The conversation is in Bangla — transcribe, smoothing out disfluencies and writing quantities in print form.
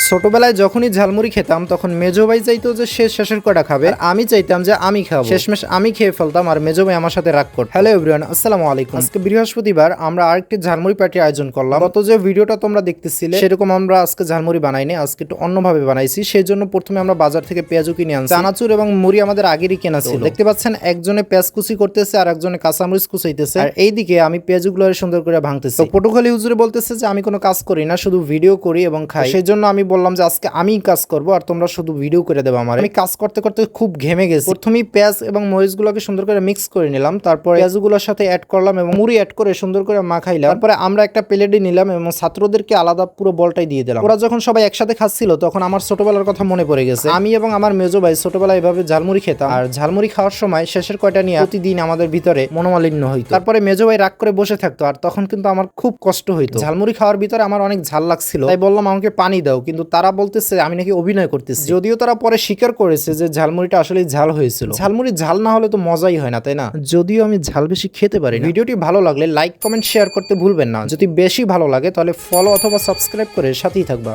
ছোটবেলায় যখনই ঝালমুড়ি খেতাম তখন মেজো ভাই চাইতো যে সে শেষের কটা খাবে, আর আমি চাইতাম যে আমি খাবো। শেষমেশ আমি খেয়ে ফেলতাম আর মেজো ভাই আমার সাথে রাগ করত। হ্যালো এভরিওয়ান, আসসালামু আলাইকুম। আজকে বৃহস্পতিবার আমরা আরেকটি ঝালমুড়ি পার্টির আয়োজন করলাম। গত যে ভিডিওটা তোমরা দেখতেছিলে সেরকম আমরা আজকে ঝালমুড়ি বানাইনি, আজকে একটু অন্যভাবে বানাইছি। সেই জন্য প্রথমে আমরা বাজার থেকে পেঁয়াজু কিনে আনছি। চানাচুর এবং মুড়ি আমাদের আগেরই কেনা ছিল। দেখতে পাচ্ছেন একজনে পেঁয়াজ কুচি করতেছে আর একজনে কাঁচামরিচ কুচাইতেছে, আর এইদিকে আমি পেঁয়াজুগুলো সুন্দর করে ভাঙতেছি। পটুখালি হুজুরে বলতেছে যে আমি কোনো কাজ করি না, শুধু ভিডিও করি এবং খাই। সেই জন্য আমি বললাম যে আজকে আমি কাজ করবো আর তোমরা শুধু ভিডিও করে দেবো আমার। আমি কাজ করতে করতে খুব ঘেমে গেছি। প্রথমেই পেঁয়াজ এবং মরিচগুলোকে সুন্দর করে মিক্স করে নিলাম, তারপর পেঁয়াজগুলোর সাথে অ্যাড করলাম এবং মুড়ি অ্যাড করে সুন্দর করে মাখাইলাম। তারপরে আমরা একটা প্লেটে নিলাম এবং ছাত্রদেরকে আলাদা পুরো বলটাই দিয়ে দিলাম। ওরা যখন সবাই একসাথে খাচ্ছিল তখন আমার ছোটবেলার কথা মনে পড়ে গেছে। আমি এবং আমার মেজো ভাই ছোটবেলায় এভাবে ঝালমুড়ি খেতাম, আর ঝালমুড়ি খাওয়ার সময় শেষের কয়টা নিয়ে প্রতিদিন আমাদের ভিতরে মনোমালিন্য হইতো। তারপরে মেজো ভাই রাগ করে বসে থাকতো, আর তখন কিন্তু আমার খুব কষ্ট হইতো। ঝালমুড়ি খাওয়ার ভিতরে আমার অনেক ঝাল লাগছিল, তাই বললাম আমাকে পানি দাও, কিন্তু তারা বলতেছে আমি নাকি অভিনয় করতেছি। যদিও তারা পরে স্বীকার করেছে যে ঝালমুড়িটা আসলে ঝাল হয়েছিল। ঝালমুড়ি ঝাল না হলে তো মজাই হয় না, তাই না? যদিও আমি ঝাল বেশি খেতে পারি না। ভিডিওটি ভালো লাগলে লাইক কমেন্ট শেয়ার করতে ভুলবেন না। যদি বেশি ভালো লাগে তাহলে ফলো অথবা সাবস্ক্রাইব করে সাথেই থাকবা।